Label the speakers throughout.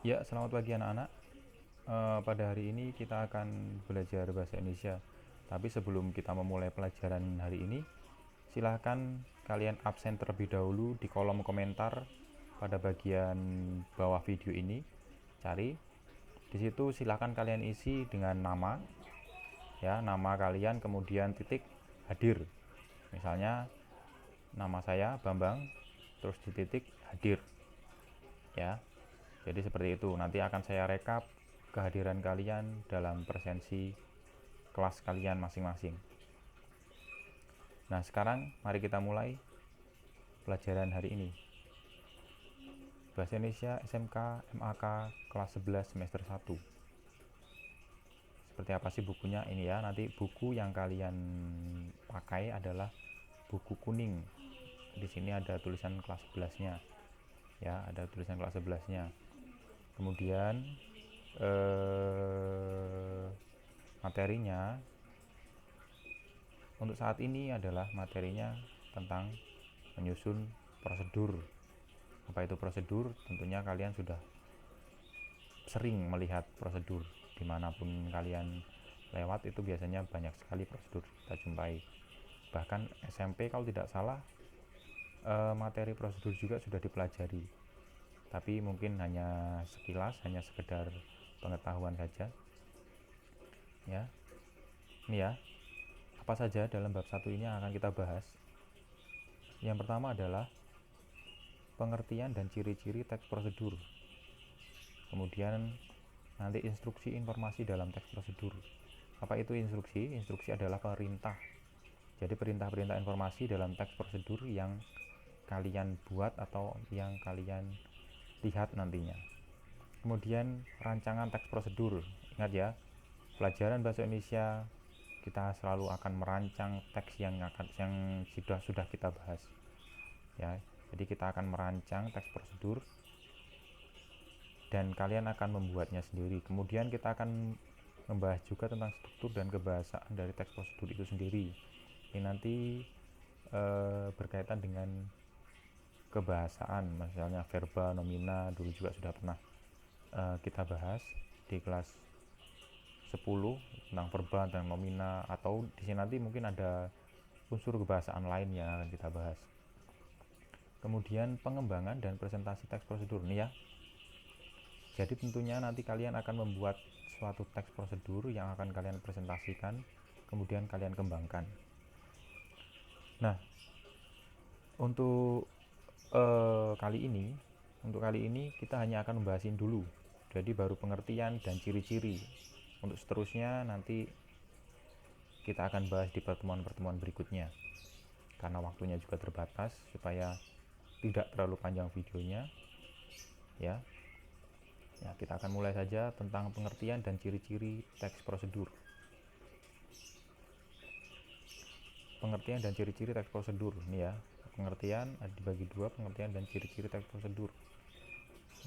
Speaker 1: Ya, selamat pagi anak-anak. Pada hari ini kita akan belajar bahasa Indonesia. Tapi sebelum kita memulai pelajaran hari ini, silahkan kalian absen terlebih dahulu di kolom komentar pada bagian bawah video ini. Cari di situ, silahkan kalian isi dengan nama, ya, nama kalian kemudian titik hadir. Misalnya nama saya Bambang, terus di titik hadir, ya. Jadi seperti itu. Nanti akan saya rekap kehadiran kalian dalam presensi kelas kalian masing-masing. Nah, sekarang mari kita mulai pelajaran hari ini. Bahasa Indonesia SMK MAK kelas 11 semester 1. Seperti apa sih bukunya? Ini ya, nanti buku yang kalian pakai adalah buku kuning. Di sini ada tulisan kelas 11-nya. Ya, ada tulisan kelas 11-nya. Kemudian materinya untuk saat ini adalah materinya tentang menyusun prosedur. Apa itu prosedur? Tentunya kalian sudah sering melihat prosedur dimanapun kalian lewat, itu biasanya banyak sekali prosedur kita jumpai. Bahkan SMP kalau tidak salah materi prosedur juga sudah dipelajari, tapi mungkin hanya sekilas, hanya sekedar pengetahuan saja ya. Ini ya, apa saja dalam bab 1 ini yang akan kita bahas. Yang pertama adalah pengertian dan ciri-ciri teks prosedur. Kemudian nanti instruksi informasi dalam teks prosedur. Apa itu instruksi? Instruksi adalah perintah. Jadi perintah-perintah informasi dalam teks prosedur yang kalian buat atau yang kalian lihat nantinya. Kemudian rancangan teks prosedur. Ingat ya, pelajaran bahasa Indonesia kita selalu akan merancang teks yang sudah kita bahas. Ya, jadi kita akan merancang teks prosedur dan kalian akan membuatnya sendiri. Kemudian kita akan membahas juga tentang struktur dan kebahasaan dari teks prosedur itu sendiri. Ini nanti berkaitan dengan kebahasaan, misalnya verba, nomina, dulu juga sudah pernah kita bahas di kelas 10 tentang verba dan nomina, atau di sini nanti mungkin ada unsur kebahasaan lain yang akan kita bahas. Kemudian pengembangan dan presentasi teks prosedur nih ya. Jadi tentunya nanti kalian akan membuat suatu teks prosedur yang akan kalian presentasikan, kemudian kalian kembangkan. Nah, untuk kali ini kita hanya akan membahasin dulu. Jadi baru pengertian dan ciri-ciri. Untuk seterusnya nanti kita akan bahas di pertemuan-pertemuan berikutnya. Karena waktunya juga terbatas, supaya tidak terlalu panjang videonya, ya. Ya, kita akan mulai saja tentang pengertian dan ciri-ciri teks prosedur. Pengertian dan ciri-ciri teks prosedur ini ya. Pengertian dibagi dua, pengertian dan ciri-ciri teks prosedur.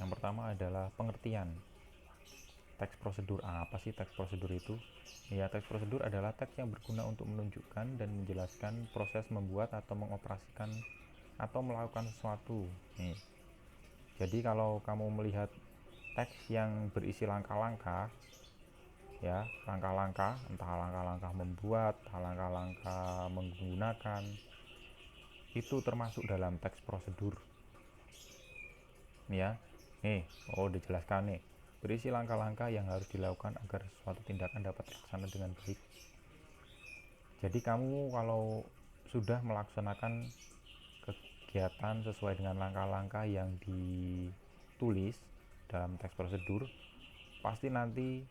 Speaker 1: Yang pertama adalah pengertian teks prosedur. Apa sih teks prosedur itu? Ya, teks prosedur adalah teks yang berguna untuk menunjukkan dan menjelaskan proses membuat atau mengoperasikan atau melakukan sesuatu. Nih. Jadi kalau kamu melihat teks yang berisi langkah-langkah, ya, langkah-langkah, entah langkah-langkah membuat, entah langkah-langkah menggunakan, itu termasuk dalam teks prosedur. Nih ya, dijelaskan nih, berisi langkah-langkah yang harus dilakukan agar suatu tindakan dapat terlaksana dengan baik. Jadi kamu kalau sudah melaksanakan kegiatan sesuai dengan langkah-langkah yang ditulis dalam teks prosedur, pasti nanti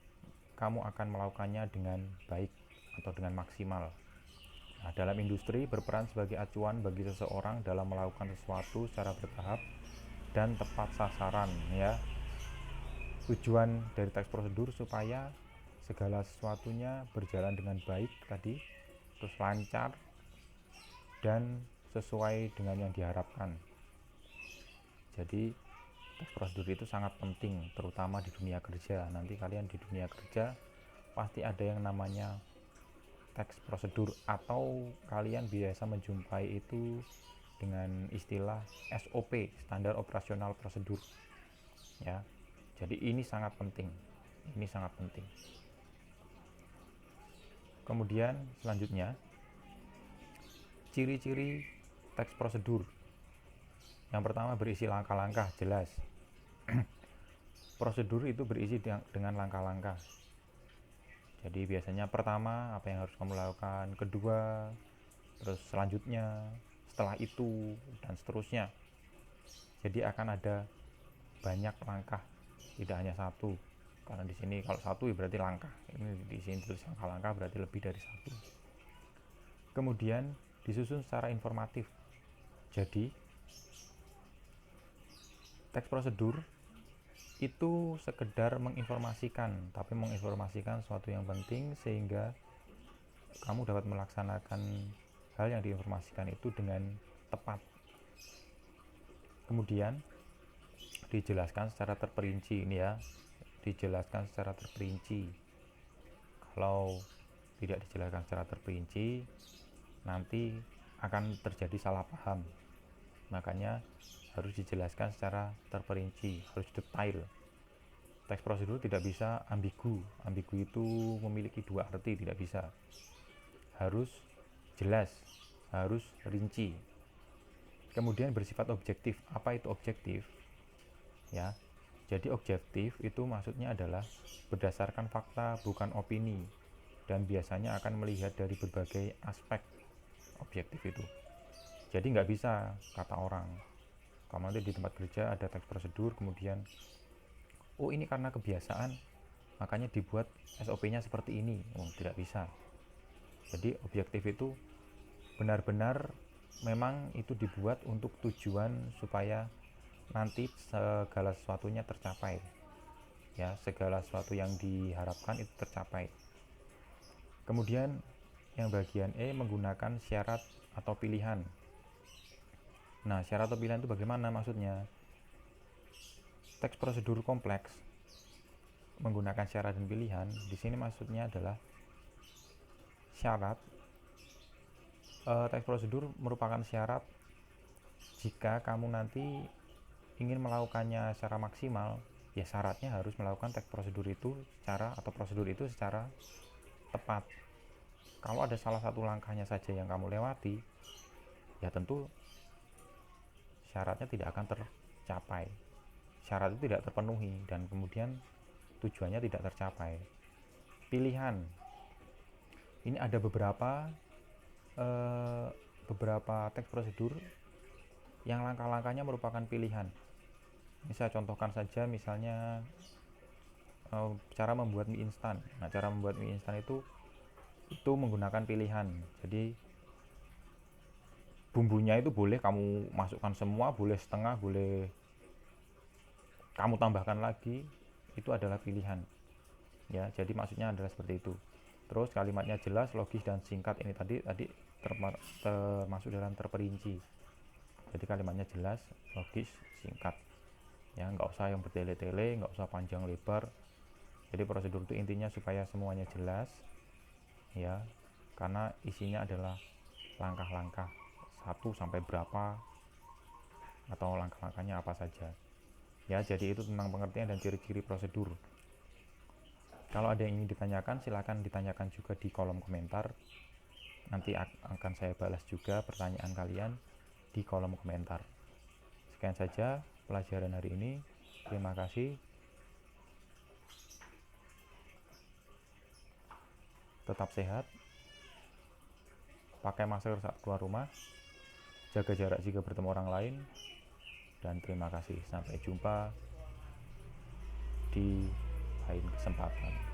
Speaker 1: kamu akan melakukannya dengan baik atau dengan maksimal. Nah, dalam industri berperan sebagai acuan bagi seseorang dalam melakukan sesuatu secara bertahap dan tepat sasaran ya. Tujuan dari teks prosedur supaya segala sesuatunya berjalan dengan baik tadi, terus lancar dan sesuai dengan yang diharapkan. Jadi teks prosedur itu sangat penting, terutama di dunia kerja. Nanti kalian di dunia kerja pasti ada yang namanya teks prosedur, atau kalian biasa menjumpai itu dengan istilah SOP, standar operasional prosedur ya. Jadi ini sangat penting. Ini sangat penting. Kemudian selanjutnya, ciri-ciri teks prosedur. Yang pertama berisi langkah-langkah jelas. Prosedur itu berisi dengan langkah-langkah. Jadi biasanya pertama apa yang harus kamu lakukan, kedua, terus selanjutnya, setelah itu, dan seterusnya. Jadi akan ada banyak langkah, tidak hanya satu. Karena di sini kalau satu ya berarti langkah. Ini di sini tulis langkah-langkah berarti lebih dari satu. Kemudian disusun secara informatif. Jadi teks prosedur itu sekedar menginformasikan, tapi menginformasikan sesuatu yang penting sehingga kamu dapat melaksanakan hal yang diinformasikan itu dengan tepat. Kemudian dijelaskan secara terperinci, ini ya, dijelaskan secara terperinci. Kalau tidak dijelaskan secara terperinci, nanti akan terjadi salah paham. Makanya harus dijelaskan secara terperinci, harus detail. Teks prosedur tidak bisa ambigu. Ambigu itu memiliki dua arti, tidak bisa. Harus jelas, harus rinci. Kemudian bersifat objektif. Apa itu objektif? Ya. Jadi objektif itu maksudnya adalah berdasarkan fakta, bukan opini, dan biasanya akan melihat dari berbagai aspek. Objektif itu. Jadi nggak bisa kata orang, kamu nanti di tempat kerja ada teks prosedur, kemudian oh ini karena kebiasaan makanya dibuat SOP-nya seperti ini. Oh, tidak bisa. Jadi objektif itu benar-benar memang itu dibuat untuk tujuan supaya nanti segala sesuatunya tercapai. Ya, segala sesuatu yang diharapkan itu tercapai. Kemudian yang bagian E menggunakan syarat atau pilihan. Nah, syarat atau pilihan itu bagaimana maksudnya? Teks prosedur kompleks menggunakan syarat dan pilihan. Di sini maksudnya adalah syarat. Teks prosedur merupakan syarat jika kamu nanti ingin melakukannya secara maksimal. Ya syaratnya harus melakukan teks prosedur itu secara tepat. Kalau ada salah satu langkahnya saja yang kamu lewati, ya tentu syaratnya tidak akan tercapai. Syarat itu tidak terpenuhi dan kemudian tujuannya tidak tercapai. Pilihan. Ini ada beberapa teks prosedur yang langkah-langkahnya merupakan pilihan. Ini saya contohkan saja, misalnya cara membuat mie instan. Nah, cara membuat mie instan itu menggunakan pilihan. Jadi bumbunya itu boleh kamu masukkan semua, boleh setengah, boleh kamu tambahkan lagi, itu adalah pilihan. Ya, jadi maksudnya adalah seperti itu. Terus kalimatnya jelas, logis dan singkat. Ini tadi termasuk dalam terperinci. Jadi kalimatnya jelas, logis, singkat. Ya, nggak usah yang bertele-tele, nggak usah panjang lebar. Jadi prosedur itu intinya supaya semuanya jelas, ya, karena isinya adalah langkah-langkah 1 sampai berapa atau langkah-langkahnya apa saja. Ya, jadi itu tentang pengertian dan ciri-ciri prosedur. Kalau ada yang ingin ditanyakan, silakan ditanyakan juga di kolom komentar. Nanti akan saya balas juga pertanyaan kalian di kolom komentar. Sekian saja pelajaran hari ini. Terima kasih. Tetap sehat. Pakai masker saat keluar rumah. Jaga jarak jika bertemu orang lain. Dan terima kasih. Sampai jumpa di lain kesempatan.